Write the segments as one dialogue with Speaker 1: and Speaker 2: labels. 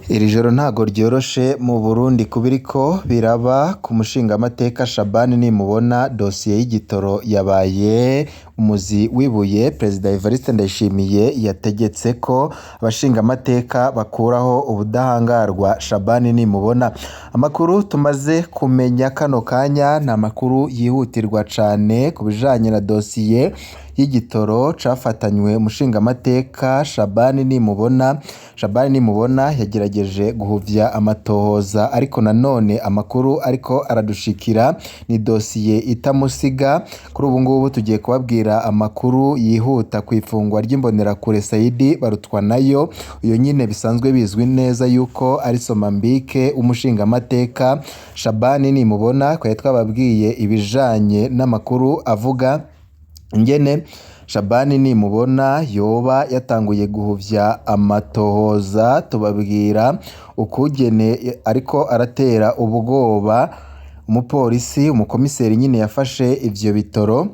Speaker 1: Iri joro ntago ryoroshe mu Burundi kubiriko biraba ku mushingamateka Shabani nimubona dosiye y'igitoro yabaye umuzi wibuye. Perezida Evariste Ndayishimiye yategetse ko abashingamateka bakuraho ubudahangarwa Shabani nimubona. Amakuru tumaze kumenya kano kanya ni amakuru yihutirwa cane ku bijanye na dosiye y'igitoro cafatanywe umushingamateka Shabani nimubona. Shabani nimubona yagerageje guhuvya amatohoza, ariko nanone amakuru ariko aradushikira ni dosiye itamusiga. Kuri ubu ngubu tugiye kubabwira amakuru yihuta ku ifungwa ry'imbonerakure Saidi Barutwanayo, uyo nyine bisanzwe bizwi neza yuko ari Somambike umushingamateka Shabani nimubona. Twari twababwiye ibijanye n'amakuru avuga ingene Shabani nimubona yoba yatanguye guhuvya amatohoza, tubabwira ukugene ariko aratera ubwoba umupolisi, umukomiseri nyine yafashe ivyo bitoro.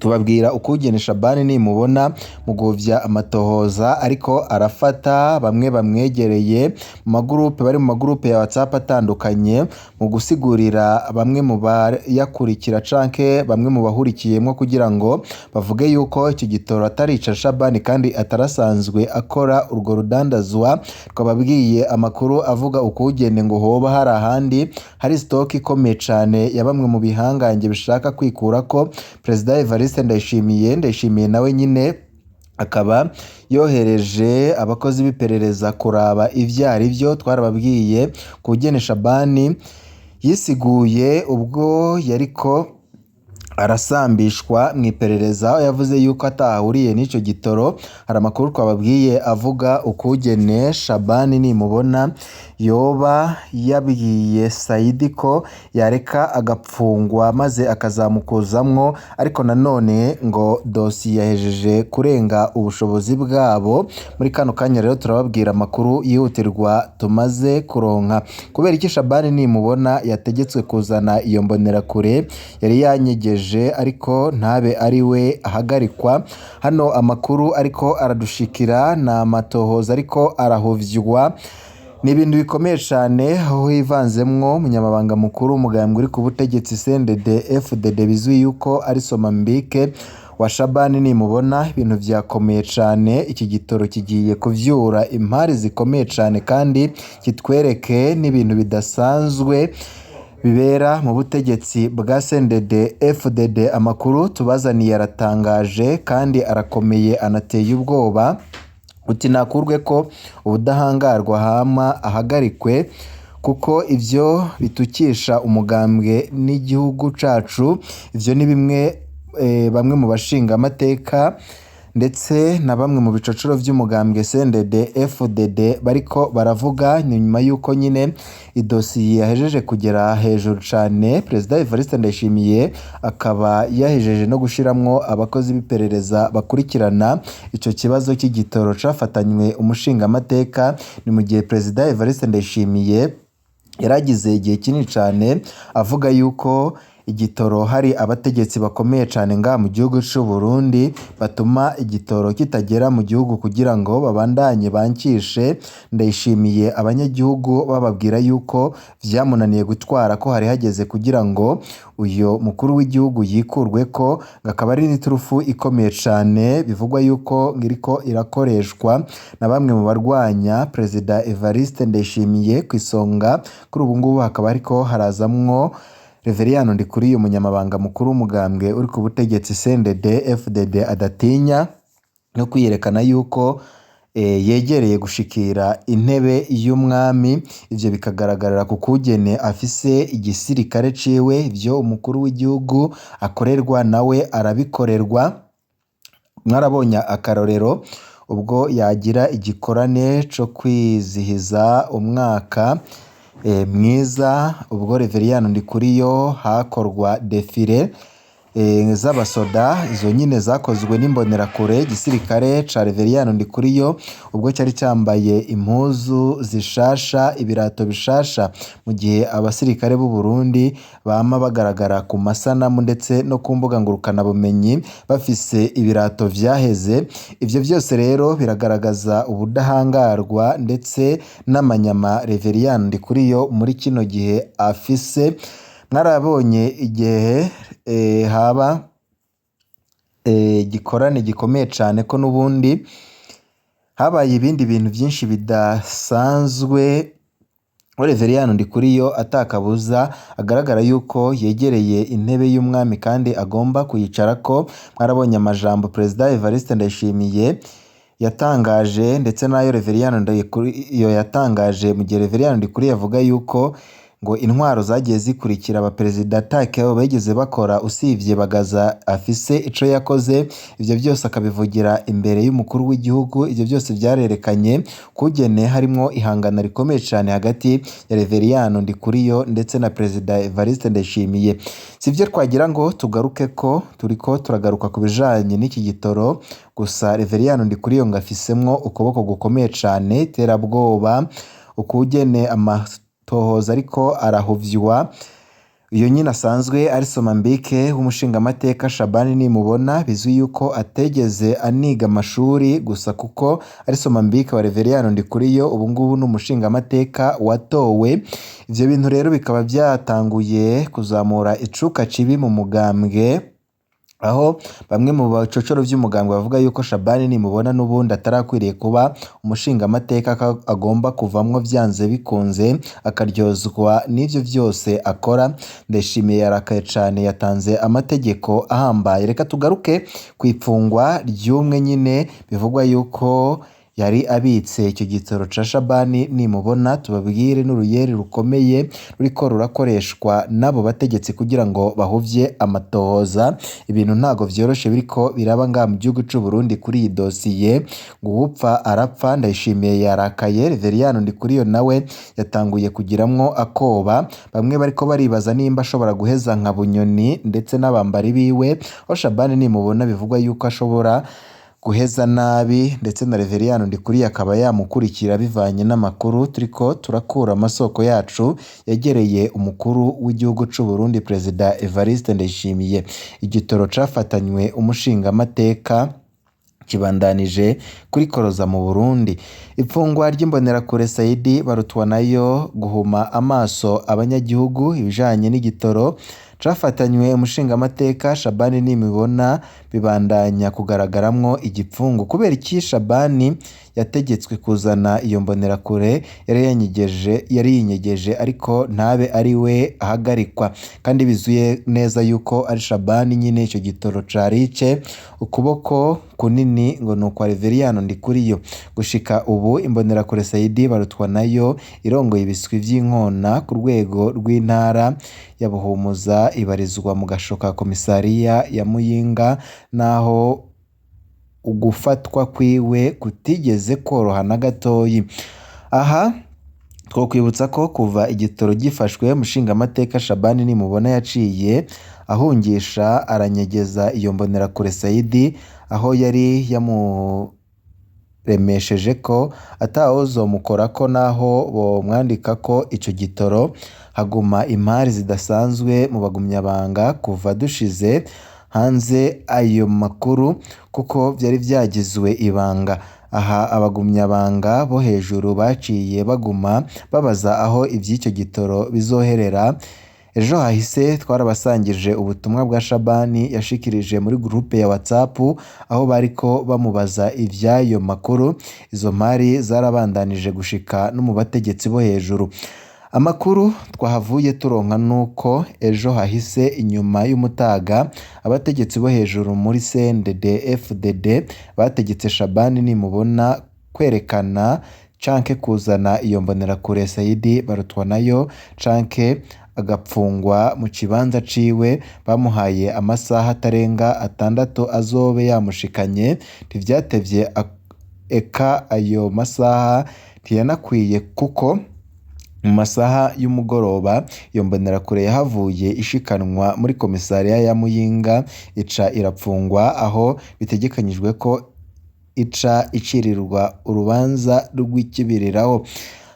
Speaker 1: Tubabwira ukugene Shabani nimubona mu guhuvya amatohoza ariko arafata bamwe bamwegereye mu magurupe, bari mu magurupe ya WhatsApp atandukanye, mu gusigurira bamwe mu bayakurikira canke bamwe mu bahurikiyemwo kugira ngo bavuge yuko iki gitoro atarica Shabani kandi atarasanzwe akora urwo rudandazwa. Twababwiye amakuru avuga ukugene ngo hoba hari ahandi hari stock ikomeye cane ya bamwe mu bihangange bishaka kwikurako Perezida Evariste Ndayishimiye nawe nyine akaba yohereje abakozi b'iperereza kuraba ivyari vyo. Twarababwiye kugene Shabani yisiguye ubwo yariko arasambishwa mwiperereza, yavuze yuko atahuriye n'ico gitoro. Hari amakuru twababwiye avuga ukugene Shabani nimubona yoba yabwiye Saidi ko yareka agapfungwa maze akazamukuzamwo, ariko nanone ngo dosiye yahejeje kurenga ubushobozi bwabo. Muri kano kanya rero turababwira amakuru yihutirwa tumaze kuronka. Kubera iki Shabani nimubona yategetswe kuzana iyo mbonerakure yari yanyegeje ariko ntabe ari we ahagarikwa? Hano amakuru ariko aradushikira na amatohoza ariko arahuvywa, ni ibintu bikomeye cane, aho hivanzemwo umunyamabanga mukuru umugambwe uri ku butegetsi CNDD-FDD bizwi yuko ari Somambike wa Shabani nimubona. Ibintu vyakomeye cane, iki gitoro kigiye kuvyura impari zikomeye cane kandi kitwereke n'ibintu bidasanzwe bibera mu butegetsi bwa CNDD-FDD. Amakuru tubazaniye aratangaje kandi arakomeye anateye ubwoba. Uti nakurwe ko ubudahangarwa hama ahagarikwe, kuko ivyo bitukisha umugambwe n'igihugu cacu. Ivyo ni bimwe bamwe mu bashingamateka ndetse na bamwe mu bicocoro vy'umugambwe CNDD-FDD bariko baravuga, nyuma yuko nyine idosiye yahejeje kugera hejuru cane. Perezida Evariste Ndayishimiye akaba yahejeje no gushiramwo abakozi b'iperereza bakurikirana ico kibazo cy'igitoro cafatanywe umushingamateka. Ni mu gihe Perezida Evariste Ndayishimiye yaragize igihe kinini cane avuga yuko igitoro hari abategetsi bakomeye cane nga mu gihugu c'u Burundi batuma igitoro kitagera mu gihugu kugira ngo babandanye bankishe Ndayishimiye abanyagihugu, bababwira yuko vyamunaniye gutwara, ko hari hageze kugira ngo uyo mukuru w'igihugu yikurwe ko. Gakaba ari n'iturufu ikomeye cane bivugwa yuko ngiriko irakoreshwa na bamwe mu barwanya Perezida Evariste Ndayishimiye kwisonga. Kuri ubu ngubu hakaba ariko harazamwo Reveriyano Ndikuriyo umunyamabanga mukuru w'umugambwe uri ku butegetsi CNDD-FDD adatinya no kwiyerekana yuko yegereye gushikira intebe y'umwami. Ivyo bikagaragarira ku kugene afise igisirikare ciwe, ivyo umukuru w'igihugu akorerwa nawe arabikorerwa. Mwarabonye akarorero ubwo yagira igikorane co kwizihiza umwaka mwiza, ubwo Reveriyano Ndikuriyo hakorwa defile z'abasoda izo nyine zakozwe n'imbonerakure gisirikare ca Reveriyano Ndikuriyo ubwo cyari cyambaye impuzu zishasha ibirato bishasha mu gihe abasirikare b'u Burundi bama bagaragara ku masanamu ndetse no ku mbuga ngurukana bumenyi bafise ibirato vyaheze. Ivyo byose rero biragaragaza ubudahangarwa ndetse n'amanyama Reveriyano Ndikuriyo muri kino gihe afise. Mwarabonye igihe haba gikorane gikomeye cyane ko n'ubundi habaye ibindi bintu byinshi bidasanzwe. Reveriyano Ndikuriyo atakabuza agaragara yuko yegereye intebe y'umwami kandi agomba kuyicarako. Mwarabonye amajambo Perezida Evariste Ndayishimiye yatangaje ndetse nayo Reveriyano Ndikuriyo yatangaje mu gihe Reveriyano Ndikuriyo avuga yuko ngo intwaro zagiye zikurikira abaperezida atake bageze bakora usibye Bagaza afise ico yakoze. Ivyo byose akabivugira imbere y'umukuru w'igihugu. Ivyo byose byarerekanye kugene harimo ihangana rikomeye cyane hagati ya Reveriyano Ndikuriyo ndetse na Perezida Evariste Ndayishimiye. Sivyo twagira ngo tugaruke ko turiko turagaruka ku bijanye n'iki gitoro gusa Reveriyano Ndikuriyo ngafisemwo ukuboko gukomeye cyane iterabwoba ukugene tohoza ariko arahuvywa. Iyo nyine asanzwe ari Somambike w'umushingamateka Shabani nimubona bizwi yuko ategeze aniga amashuri gusa kuko ari Somambike wa Reveriyano Ndikuriyo ubu ngubu n'umushingamateka watowe. Ivyo bintu rero bikaba byatanguye kuzamura icuka cibi mu mugambwe, aho bamwe mu bacocoro vy'umugambwe bavuga yuko Shabani nimubona n'ubundi atarakwiriye kuba umushingamateka agomba kuvamwo vyanze bikunze akaryozwa n'ivyo vyose akora. Ndayishimiye yarakaye cane yatanze amategeko ahambaye. Reka tugaruke kw'ipfungwa ry'umwe nyine bivugwa yuko yari abitse icyo gitoro ca Shabani nimubona. Tubabwire n'uruyeri rukomeye ruriko rurakoreshwa n'abo bategetsi kugira ngo bahuvye amatohoza. Ibintu ntago vyoroshe biriko biraba ngaha mu gihugu c'u Burundi kuri iyi dosiye ngo uwupfa arapfa. Ndayishimiye yarakaye. Reveriyano Ndikuriyo nawe yatanguye kugiramwo akoba. Bamwe bariko baribaza nimba ashobora guheza nka Bunyoni ndetse n'abambari biwe, aho Shabani nimubona bivugwa yuko ashobora guheza nabi ndetse na Reveriyano Ndikuriyo akaba yamukurikira bivanye n'amakuru turiko turakura amasoko yacu yegereye umukuru w'igihugu c'u Burundi Perezida Evariste Ndayishimiye. Igitoro cafatanywe umushingamateka kibandanije kuri koroza mu Burundi. Ipfungwa ry'imbonerakure Saidi Barutwanayo guhuma amaso abanyagihugu ibijanye n'igitoro cafatanywe umushingamateka Shabani nimubona bibandanya kugaragaramwo igipfungu. Kubera iki Shabani yategetswe kuzana iyo mbonerakure yari yinyegeje ariko ntabe ari we ahagarikwa, kandi bizuye neza yuko ari Shabani nyine icyo gitoro carice ukuboko kunini ngo nuko Reveriyano Ndikuriyo. Gushika ubu imbonerakure Saidi Barutwanayo irongoye ibiswi vy'inkona ku rwego rw'intara ya Buhumuza ibarizwa mu gashoka komisariya ya Muyinga, naho ugufatwa kwiwe kutigeze koroha na gatoyi. Aha twokwibutsa ko kuva igitoro gifashwe umushingamateka Shabani nimubona yaciye ahungisha aranyegeza iyo mbonerakure Saidi, aho yari remesheje ko atawozomukorako naho bomwandika ko ico gitoro. Haguma imari zidasanzwe mu bagumyabanga kuva dushize hanze ayo makuru kuko vyari vyagizwe ibanga. Aha abagumyabanga bo hejuru baciye baguma babaza aho ivy'icyo gitoro bizoherera. Ejo hahise twarabasangije ubutumwa bwa Shabani yashikirije muri groupe ya WhatsApp aho bariko bamubaza ivyayo makuru. Izo mari zarabandanije gushika no mu bategetsi bo hejuru. Amakuru twahavuye turonka nuko ejo hahise inyuma y'umutaga abategetsi bo hejuru muri CNDD FDD bategetse Shabani nimubona kwerekana canke kuzana iyo mbonerakure Saidi Barutwanayo canke agapfungwa mu kibanza ciwe. Bamuhaye amasaha atarenga 6 azobe yamushikanye. Ntivyatevye eka ayo masaha ntiyanakwiye kuko mu masaha y'umugoroba iyo mbonerakure yahavuye ishikanwa muri komisariya ya Muyinga ica irapfungwa, aho bitegekanyijwe ko ica icirirwa urubanza rw'ikibiriraho.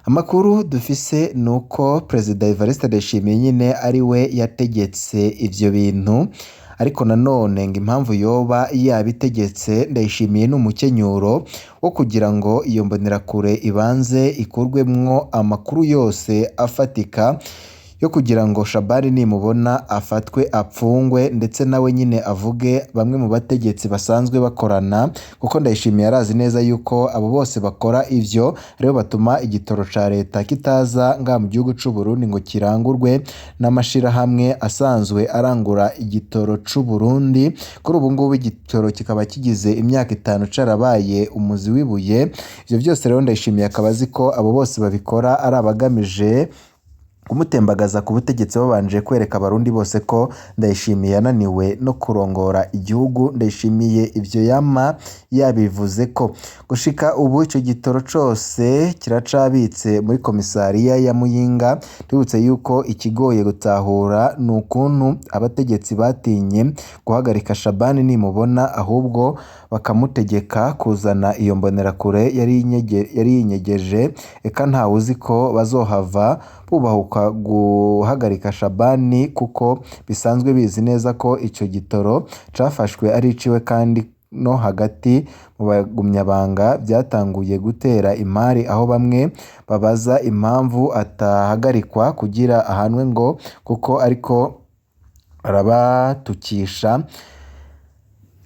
Speaker 1: Amakuru dufise nuko Perezida Evariste Ndayishimiye nyine ari we yategetse ivyo bintu, ariko nanone ngo impamvu yoba yabitegetse Ndayishimiye n'umukenyuro wo kugira ngo iyo mbonerakure ibanze ikurwemwo amakuru yose afatika yo kugira ngo Shabani nimubona afatwe apfungwe, ndetse nawe nyine avuge bamwe mu bategetsi basanzwe bakorana, kuko Ndayishimiye arazi neza yuko abo bose bakora ivyo rero batuma igitoro ca leta kitaza nga mu gihugu c'u Burundi ngo kirangurwe n'amashirahamwe asanzwe arangura igitoro c'u Burundi. Kuri ubu ngubu igitoro kikaba kigize imyaka 5 carabaye umuzi wibuye. Ivyo byose rero Ndayishimiye akaba azi ko abo bose babikora ari abagamije kumutembagaza ku butegetsi, babanje kwereka abarundi bose ko Ndayishimiye yananiwe no kurongora igihugu. Ndayishimiye ivyo yama yabivuze ko gushika ubu ico gitoro cose kiracabitse muri komisariya ya Muyinga. Tubutse yuko ikigoye gutahura nukuntu abategetsi batinye guhagarika Shabani nimubona, ahubwo bakamutegeka kuzana iyo mbonerakure yari yinyegeje, eka ntawe uzi ko bazohava bubahuka guhagarika Shabani, kuko bisanzwe bizi neza ko icyo gitoro cafashwe ari iciwe, kandi no hagati mu bagumyabanga byatanguye gutera imari, aho bamwe babaza impamvu atahagarikwa kugira ahanwe ngo kuko ariko arabatukisha.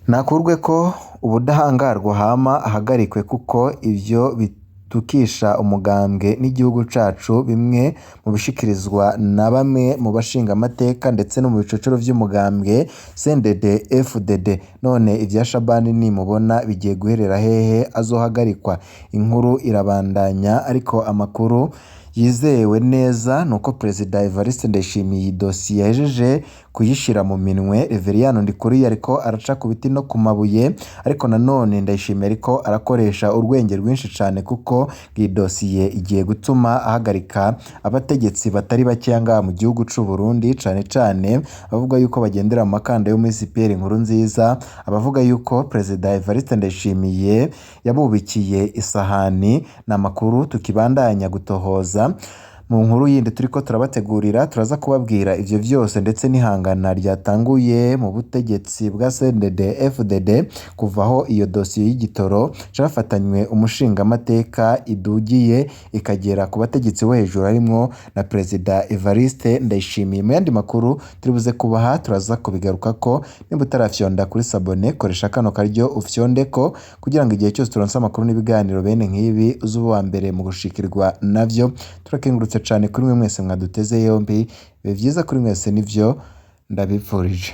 Speaker 1: Nakurwe ko ubudahangarwa hama ahagarikwe, kuko ivyo bitukisha umugambwe n'igihugu cacu, bimwe mu bishikirizwa na bamwe mu bashinga amateka ndetse no mu bicocoro vy'umugambwe CNDD FDD. None ivya Shabani nimubona bigiye guherera hehe? Azohagarikwa? Inkuru irabandanya, ariko amakuru yizewe neza nuko Perezida Evariste Ndayishimiye dosiye yahejeje kuyishira mu minwe. Reveriyano Ndikuriyo ariko araca ku biti no ku mabuye, ariko nanone Ndayishimiye ariko arakoresha urwenge rwinshi cyane, kuko iyi dosiye igiye gutuma ahagarika abategetsi batari bake ngaha mu gihugu c'u Burundi, cyane cyane abavuga yuko bagendera mu makanda yo muri Pierre Nkurunziza, abavuga yuko Perezida Evariste Ndayishimiye yabubikiye isahani. Na makuru tukibandanya gutohoza. Mu nkuru yindi turiko turabategurira turaza kubabwira ivyo vyose, ndetse n'ihangana ryatanguye mu butegetsi bwa CNDD FDD kuvaho iyo dosiye y'igitoro cafatanywe umushinga amateka idugiye ikagera ku bategetsi bo hejuru, harimwo na Perezida Evariste Ndayishimiye. Mu yandi makuru turibuze kubaha turaza kubigaruka ko. Nimba utarafyonda kuri sabone, koresha kano karyo ufyondeko kugira ngo igihe cyose turonse amakuru n'ibiganiro bene nk'ibi uzuba wa mbere mu gushikirwa navyo. Turakengurutse cyane kuri mwe mwese mwaduteze yombi. Bibe vyiza kuri mwese, nivyo ndabipfurije.